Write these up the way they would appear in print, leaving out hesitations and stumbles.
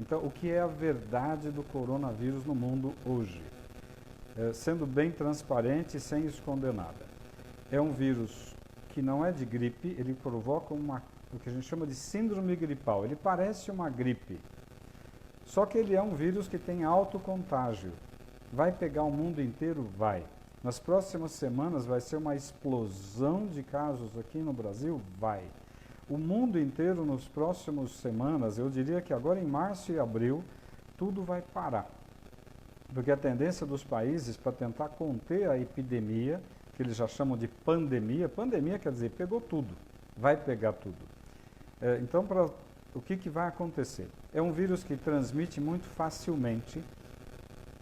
Então, o que é a verdade do coronavírus no mundo hoje? Sendo bem transparente e sem esconder nada. É um vírus que não é de gripe, ele provoca o que a gente chama de síndrome gripal. Ele parece uma gripe, só que ele é um vírus que tem alto contágio. Vai pegar o mundo inteiro? Vai. Nas próximas semanas vai ser uma explosão de casos aqui no Brasil? Vai. O mundo inteiro nas próximas semanas, eu diria que agora em março e abril, tudo vai parar. Porque a tendência dos países para tentar conter a epidemia, que eles já chamam de pandemia, pandemia quer dizer pegou tudo, vai pegar tudo. Então, o que vai acontecer? É um vírus que transmite muito facilmente,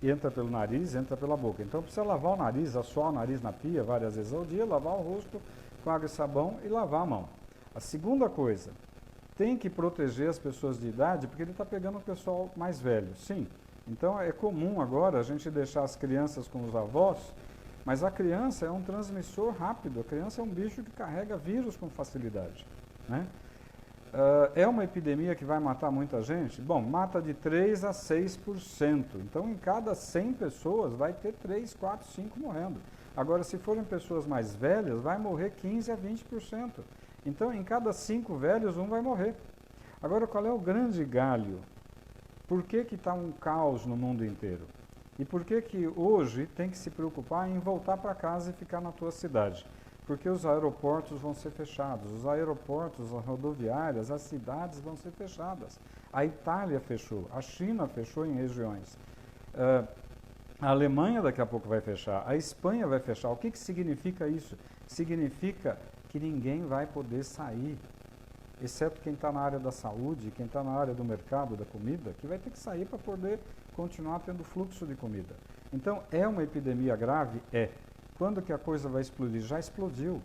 entra pelo nariz, entra pela boca. Então, precisa lavar o nariz, assoar o nariz na pia várias vezes ao dia, lavar o rosto com água e sabão e lavar a mão. A segunda coisa, tem que proteger as pessoas de idade, porque ele está pegando o pessoal mais velho, sim. Então, é comum agora a gente deixar as crianças com os avós, mas a criança é um transmissor rápido, a criança é um bicho que carrega vírus com facilidade, né? É uma epidemia que vai matar muita gente? Bom, mata de 3 a 6%. Então, em cada 100 pessoas, vai ter 3, 4, 5 morrendo. Agora, se forem pessoas mais velhas, vai morrer 15 a 20%. Então, em cada 5 velhos, um vai morrer. Agora, qual é o grande galho? Por que está um caos no mundo inteiro? E por que hoje tem que se preocupar em voltar para casa e ficar na tua cidade? Porque os aeroportos vão ser fechados, os aeroportos, as rodoviárias, as cidades vão ser fechadas. A Itália fechou, a China fechou em regiões. A Alemanha daqui a pouco vai fechar, a Espanha vai fechar. O que significa isso? Significa que ninguém vai poder sair, exceto quem está na área da saúde, quem está na área do mercado, da comida, que vai ter que sair para poder continuar tendo fluxo de comida. Então, é uma epidemia grave? É. Quando que a coisa vai explodir? Já explodiu.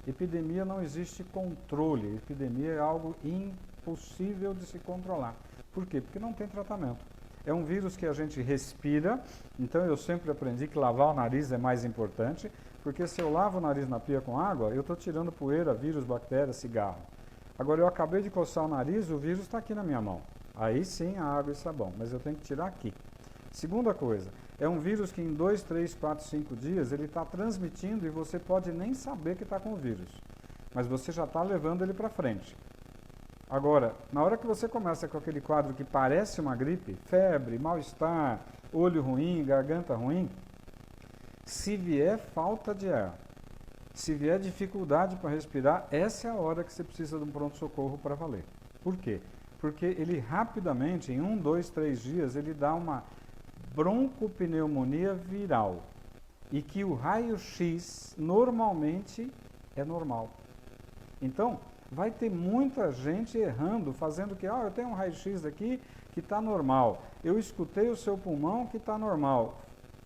Epidemia não existe controle. Epidemia é algo impossível de se controlar. Por quê? Porque não tem tratamento. É um vírus que a gente respira, então eu sempre aprendi que lavar o nariz é mais importante, porque se eu lavo o nariz na pia com água, eu estou tirando poeira, vírus, bactérias, cigarro. Agora, eu acabei de coçar o nariz, o vírus está aqui na minha mão. Aí sim, a água e sabão, mas eu tenho que tirar aqui. Segunda coisa, é um vírus que em 2, 3, 4, 5 dias ele está transmitindo e você pode nem saber que está com o vírus, mas você já está levando ele para frente. Agora, na hora que você começa com aquele quadro que parece uma gripe, febre, mal-estar, olho ruim, garganta ruim, se vier falta de ar, se vier dificuldade para respirar, essa é a hora que você precisa de um pronto-socorro para valer. Por quê? Porque ele rapidamente, em 1, 2, 3 dias, ele dá uma broncopneumonia viral e que o raio-x normalmente é normal. Então, vai ter muita gente errando, fazendo que, eu tenho um raio-x aqui que está normal, eu escutei o seu pulmão que está normal.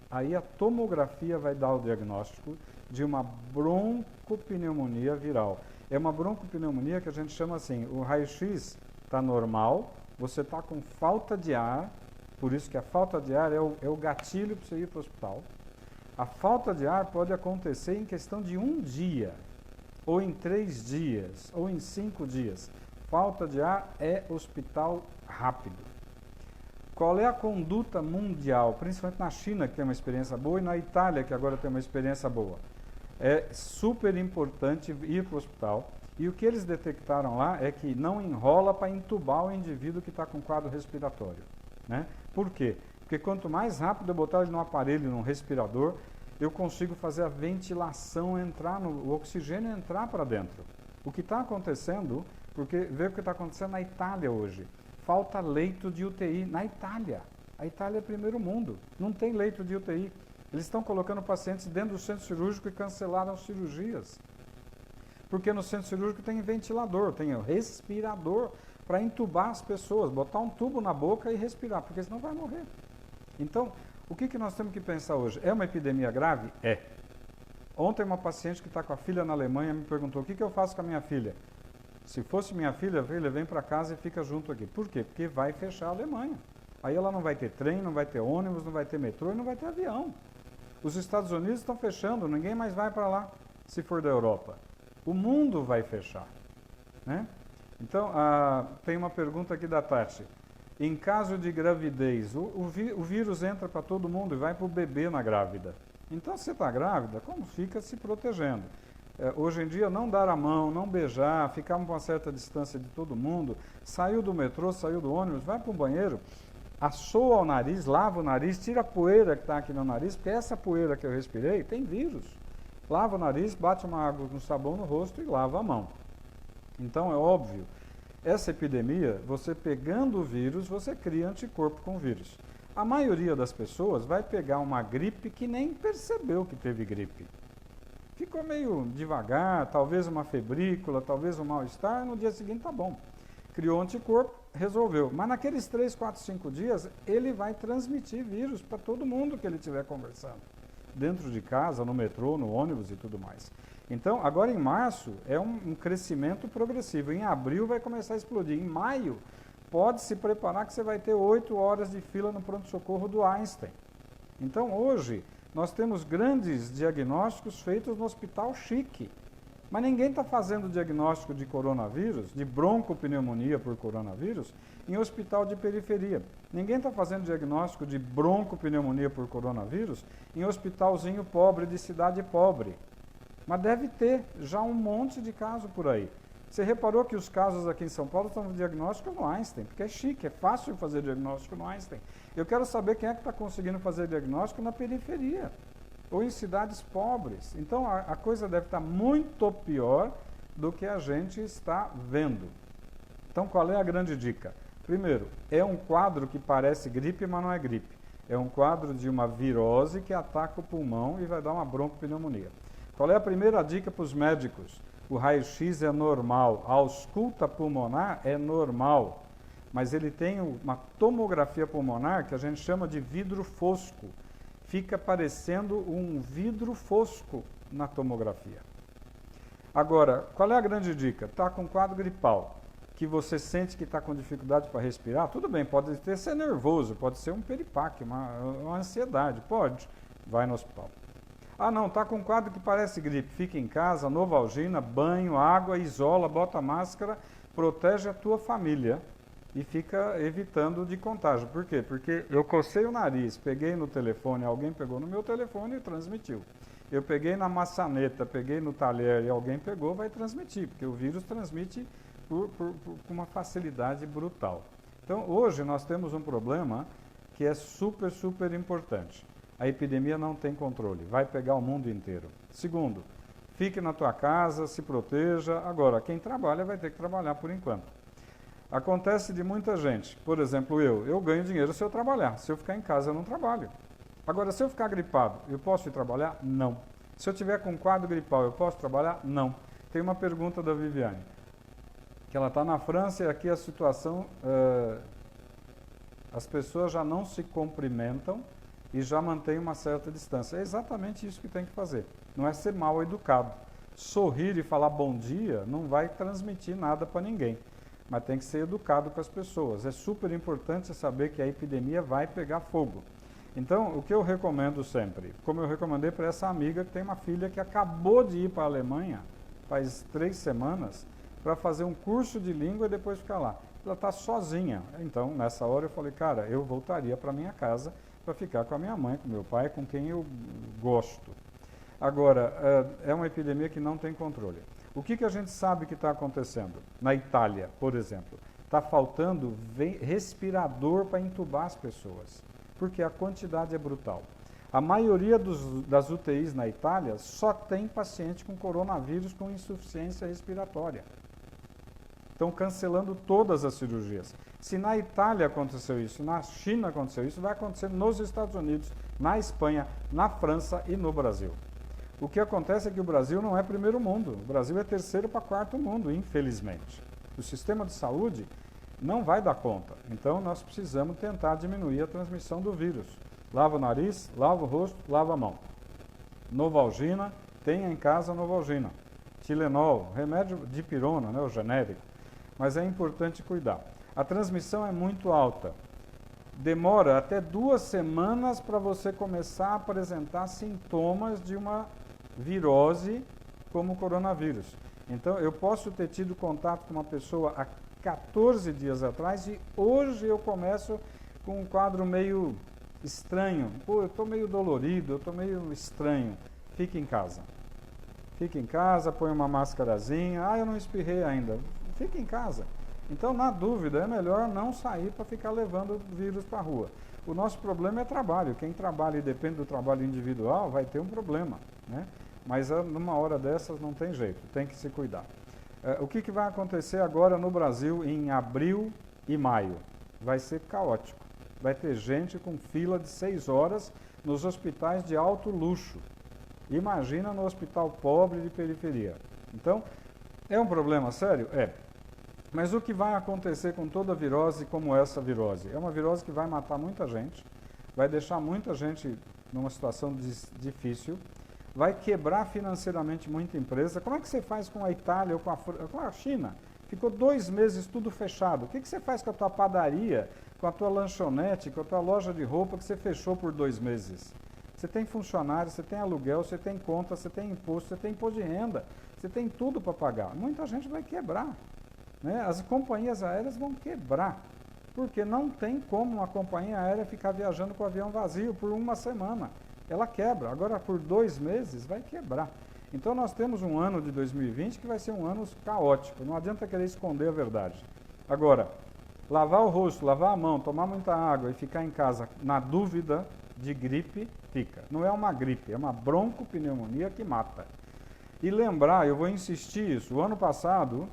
Aí a tomografia vai dar o diagnóstico de uma broncopneumonia viral. É uma broncopneumonia que a gente chama assim, o raio-x está normal, você está com falta de ar, por isso que a falta de ar é o gatilho para você ir para o hospital. A falta de ar pode acontecer em questão de 1 dia, ou em 3 dias, ou em 5 dias. Falta de ar é hospital rápido. Qual é a conduta mundial, principalmente na China, que tem uma experiência boa, e na Itália, que agora tem uma experiência boa? É super importante ir para o hospital. E o que eles detectaram lá é que não enrola para entubar o indivíduo que está com quadro respiratório, né? Por quê? Porque quanto mais rápido eu botar ele no aparelho, num respirador, eu consigo fazer a ventilação entrar, o oxigênio entrar para dentro. O que está acontecendo, porque vê o que está acontecendo na Itália hoje. Falta leito de UTI na Itália. A Itália é primeiro mundo, não tem leito de UTI. Eles estão colocando pacientes dentro do centro cirúrgico e cancelaram cirurgias. Porque no centro cirúrgico tem ventilador, tem respirador para entubar as pessoas, botar um tubo na boca e respirar, porque senão vai morrer. Então, o que nós temos que pensar hoje? É uma epidemia grave? É. Ontem uma paciente que está com a filha na Alemanha me perguntou, o que eu faço com a minha filha? Se fosse minha filha, vem para casa e fica junto aqui. Por quê? Porque vai fechar a Alemanha. Aí ela não vai ter trem, não vai ter ônibus, não vai ter metrô e não vai ter avião. Os Estados Unidos estão fechando, ninguém mais vai para lá, se for da Europa. O mundo vai fechar, né? Então, tem uma pergunta aqui da Tati. Em caso de gravidez, o vírus entra para todo mundo e vai para o bebê na grávida. Então, se você está grávida, como fica se protegendo? Hoje em dia, não dar a mão, não beijar, ficar uma certa distância de todo mundo, saiu do metrô, saiu do ônibus, vai para o banheiro, assoa o nariz, lava o nariz, tira a poeira que está aqui no nariz, porque essa poeira que eu respirei tem vírus. Lava o nariz, bate uma água com sabão no rosto e lava a mão. Então, é óbvio, essa epidemia, você pegando o vírus, você cria anticorpo com o vírus. A maioria das pessoas vai pegar uma gripe que nem percebeu que teve gripe. Ficou meio devagar, talvez uma febrícula, talvez um mal-estar, no dia seguinte tá bom. Criou anticorpo, resolveu. Mas naqueles 3, 4, 5 dias, ele vai transmitir vírus para todo mundo que ele estiver conversando. Dentro de casa, no metrô, no ônibus e tudo mais. Então, agora em março, é um crescimento progressivo. Em abril vai começar a explodir. Em maio, pode se preparar que você vai ter 8 horas de fila no pronto-socorro do Einstein. Então, hoje, nós temos grandes diagnósticos feitos no hospital chique. Mas ninguém está fazendo diagnóstico de coronavírus, de broncopneumonia por coronavírus, em hospital de periferia. Ninguém está fazendo diagnóstico de broncopneumonia por coronavírus em hospitalzinho pobre, de cidade pobre. Mas deve ter já um monte de casos por aí. Você reparou que os casos aqui em São Paulo estão no diagnóstico no Einstein, porque é chique, é fácil fazer diagnóstico no Einstein. Eu quero saber quem é que está conseguindo fazer diagnóstico na periferia, ou em cidades pobres. Então, a coisa deve estar muito pior do que a gente está vendo. Então, qual é a grande dica? Primeiro, é um quadro que parece gripe, mas não é gripe. É um quadro de uma virose que ataca o pulmão e vai dar uma broncopneumonia. Qual é a primeira dica para os médicos? O raio-x é normal, a ausculta pulmonar é normal, mas ele tem uma tomografia pulmonar que a gente chama de vidro fosco. Fica parecendo um vidro fosco na tomografia. Agora, qual é a grande dica? Está com quadro gripal, que você sente que está com dificuldade para respirar, tudo bem, pode ser nervoso, pode ser um peripaque, uma ansiedade, pode, vai no hospital. Ah não, está com um quadro que parece gripe, fica em casa, Novalgina, banho, água, isola, bota máscara, protege a tua família e fica evitando de contágio. Por quê? Porque eu cocei o nariz, peguei no telefone, alguém pegou no meu telefone e transmitiu. Eu peguei na maçaneta, peguei no talher e alguém pegou, vai transmitir, porque o vírus transmite com uma facilidade brutal. Então hoje nós temos um problema que é super, super importante. A epidemia não tem controle, vai pegar o mundo inteiro. Segundo, fique na tua casa, se proteja. Agora, quem trabalha vai ter que trabalhar por enquanto. Acontece de muita gente, por exemplo, eu ganho dinheiro se eu trabalhar. Se eu ficar em casa, eu não trabalho. Agora, se eu ficar gripado, eu posso ir trabalhar? Não. Se eu tiver com quadro gripal, eu posso trabalhar? Não. Tem uma pergunta da Viviane, que ela está na França e aqui a situação, as pessoas já não se cumprimentam e já mantém uma certa distância. É exatamente isso que tem que fazer. Não é ser mal educado. Sorrir e falar bom dia não vai transmitir nada para ninguém. Mas tem que ser educado com as pessoas. É super importante saber que a epidemia vai pegar fogo. Então, o que eu recomendo sempre, como eu recomendei para essa amiga que tem uma filha que acabou de ir para a Alemanha, faz 3 semanas, para fazer um curso de língua e depois ficar lá. Ela está sozinha. Então, nessa hora eu falei, cara, eu voltaria para minha casa para ficar com a minha mãe, com meu pai, com quem eu gosto. Agora, é uma epidemia que não tem controle. O que a gente sabe que está acontecendo? Na Itália, por exemplo, está faltando respirador para entubar as pessoas, porque a quantidade é brutal. A maioria das UTIs na Itália só tem paciente com coronavírus com insuficiência respiratória. Estão cancelando todas as cirurgias. Se na Itália aconteceu isso, na China aconteceu isso, vai acontecer nos Estados Unidos, na Espanha, na França e no Brasil. O que acontece é que o Brasil não é primeiro mundo, o Brasil é terceiro para quarto mundo, infelizmente. O sistema de saúde não vai dar conta, então nós precisamos tentar diminuir a transmissão do vírus. Lava o nariz, lava o rosto, lava a mão. Novalgina, tenha em casa Novalgina. Tilenol, remédio de pirona, né, o genérico. Mas é importante cuidar. A transmissão é muito alta. Demora até 2 semanas para você começar a apresentar sintomas de uma virose como o coronavírus. Então, eu posso ter tido contato com uma pessoa há 14 dias atrás e hoje eu começo com um quadro meio estranho. Pô, eu estou meio dolorido, eu estou meio estranho. Fique em casa. Fique em casa, põe uma máscarazinha. Ah, eu não espirrei ainda. Fique em casa. Então, na dúvida, é melhor não sair para ficar levando o vírus para a rua. O nosso problema é trabalho. Quem trabalha e depende do trabalho individual vai ter um problema, né? Mas numa hora dessas não tem jeito, tem que se cuidar. O que vai acontecer agora no Brasil em abril e maio? Vai ser caótico. Vai ter gente com fila de 6 horas nos hospitais de alto luxo. Imagina no hospital pobre de periferia. Então, é um problema sério? É. Mas o que vai acontecer com toda virose como essa virose? É uma virose que vai matar muita gente, vai deixar muita gente numa situação difícil, vai quebrar financeiramente muita empresa. Como é que você faz com a Itália ou com a China? Ficou 2 meses tudo fechado. O que você faz com a tua padaria, com a tua lanchonete, com a tua loja de roupa que você fechou por 2 meses? Você tem funcionário, você tem aluguel, você tem conta, você tem imposto, você tem imposto de renda, você tem tudo para pagar. Muita gente vai quebrar, né? As companhias aéreas vão quebrar, porque não tem como uma companhia aérea ficar viajando com o avião vazio por 1 semana. Ela quebra. Agora, por 2 meses, vai quebrar. Então, nós temos um ano de 2020 que vai ser um ano caótico. Não adianta querer esconder a verdade. Agora, lavar o rosto, lavar a mão, tomar muita água e ficar em casa na dúvida de gripe, fica. Não é uma gripe, é uma broncopneumonia que mata. E lembrar, eu vou insistir isso, o ano passado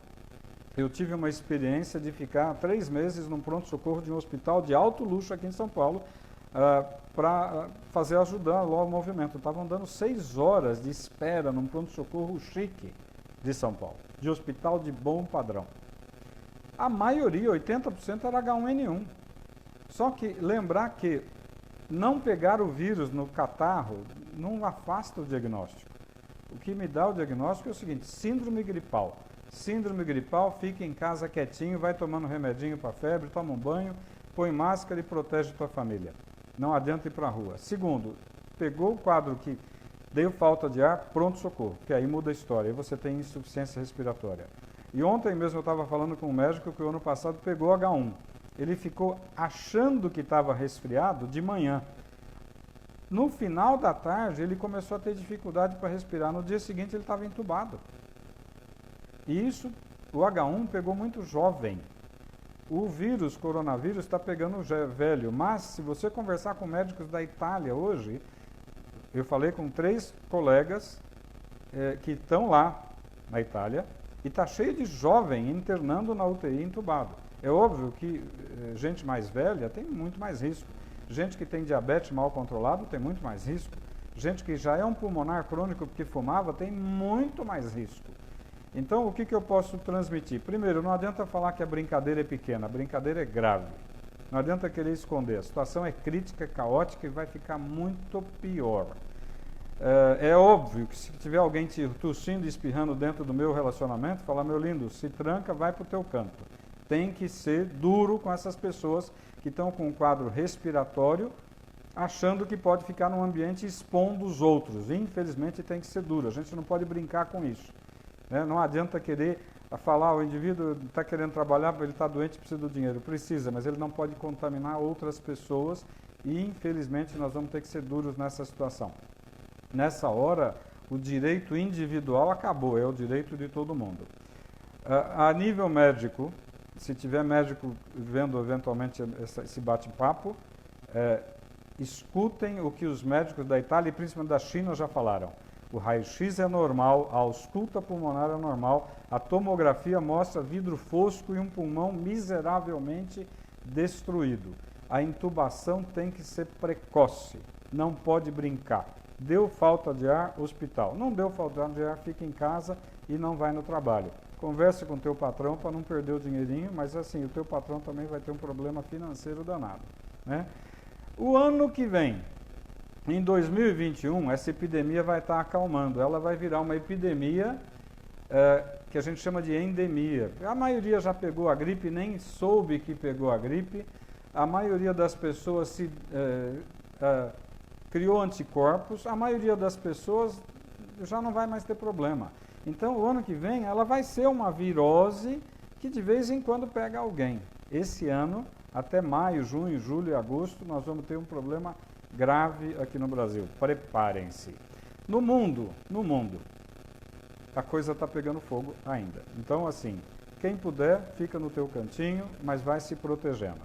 eu tive uma experiência de ficar 3 meses num pronto-socorro de um hospital de alto luxo aqui em São Paulo, para ajudar lá o movimento. Estavam dando 6 horas de espera num pronto-socorro chique de São Paulo, de hospital de bom padrão. A maioria, 80%, era H1N1. Só que lembrar que não pegar o vírus no catarro não afasta o diagnóstico. O que me dá o diagnóstico é o seguinte: síndrome gripal. Síndrome gripal, fica em casa quietinho, vai tomando remedinho para febre, toma um banho, põe máscara e protege tua família. Não adianta ir para a rua. Segundo, pegou o quadro que deu falta de ar, pronto-socorro, que aí muda a história, aí você tem insuficiência respiratória. E ontem mesmo eu estava falando com um médico que o ano passado pegou H1. Ele ficou achando que estava resfriado de manhã. No final da tarde, ele começou a ter dificuldade para respirar. No dia seguinte, ele estava entubado. E isso, o H1 pegou muito jovem. O vírus, coronavírus, está pegando velho. Mas, se você conversar com médicos da Itália hoje, eu falei com 3 colegas que estão lá na Itália, e está cheio de jovem internando na UTI entubado. É óbvio que gente mais velha tem muito mais risco. Gente que tem diabetes mal controlado tem muito mais risco. Gente que já é um pulmonar crônico porque fumava tem muito mais risco. Então, o que eu posso transmitir? Primeiro, não adianta falar que a brincadeira é pequena, a brincadeira é grave. Não adianta querer esconder. A situação é crítica, é caótica e vai ficar muito pior. É óbvio que se tiver alguém te tossindo e espirrando dentro do meu relacionamento, falar: meu lindo, se tranca, vai para o teu canto. Tem que ser duro com essas pessoas que estão com um quadro respiratório, achando que pode ficar num ambiente expondo os outros. Infelizmente tem que ser duro, a gente não pode brincar com isso, né? Não adianta querer falar: o indivíduo está querendo trabalhar, ele está doente, precisa do dinheiro. Precisa, mas ele não pode contaminar outras pessoas e infelizmente nós vamos ter que ser duros nessa situação. Nessa hora, o direito individual acabou, é o direito de todo mundo. A nível médico, se tiver médico vendo eventualmente esse bate-papo, escutem o que os médicos da Itália e principalmente da China já falaram. O raio-x é normal, a ausculta pulmonar é normal, a tomografia mostra vidro fosco e um pulmão miseravelmente destruído. A intubação tem que ser precoce, não pode brincar. Deu falta de ar, hospital. Não deu falta de ar, fica em casa e não vai no trabalho. Converse com o teu patrão para não perder o dinheirinho, mas assim, o teu patrão também vai ter um problema financeiro danado, né? O ano que vem, em 2021, essa epidemia vai estar acalmando. Ela vai virar uma epidemia que a gente chama de endemia. A maioria já pegou a gripe, nem soube que pegou a gripe. A maioria das pessoas criou anticorpos, a maioria das pessoas já não vai mais ter problema. Então, o ano que vem, ela vai ser uma virose que de vez em quando pega alguém. Esse ano, até maio, junho, julho e agosto, nós vamos ter um problema grave aqui no Brasil. Preparem-se. No mundo, a coisa está pegando fogo ainda. Então, assim, quem puder, fica no teu cantinho, mas vai se protegendo.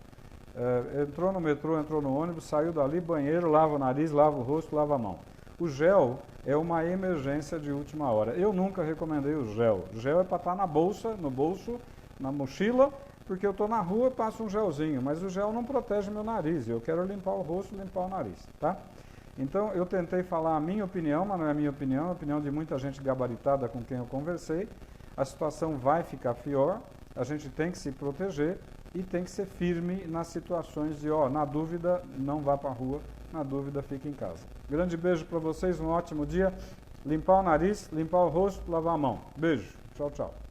Entrou no metrô, entrou no ônibus, saiu dali, banheiro, lava o nariz, lava o rosto, lava a mão. O gel é uma emergência de última hora. Eu nunca recomendei o gel. O gel é para estar na bolsa, no bolso, na mochila, porque eu estou na rua e passo um gelzinho, mas o gel não protege meu nariz. Eu quero limpar o rosto, limpar o nariz, tá? Então, eu tentei falar a minha opinião, mas não é a minha opinião, é a opinião de muita gente gabaritada com quem eu conversei. A situação vai ficar pior, a gente tem que se proteger e tem que ser firme nas situações de, na dúvida, não vá para a rua, na dúvida, fique em casa. Grande beijo para vocês, um ótimo dia. Limpar o nariz, limpar o rosto, lavar a mão. Beijo. Tchau, tchau.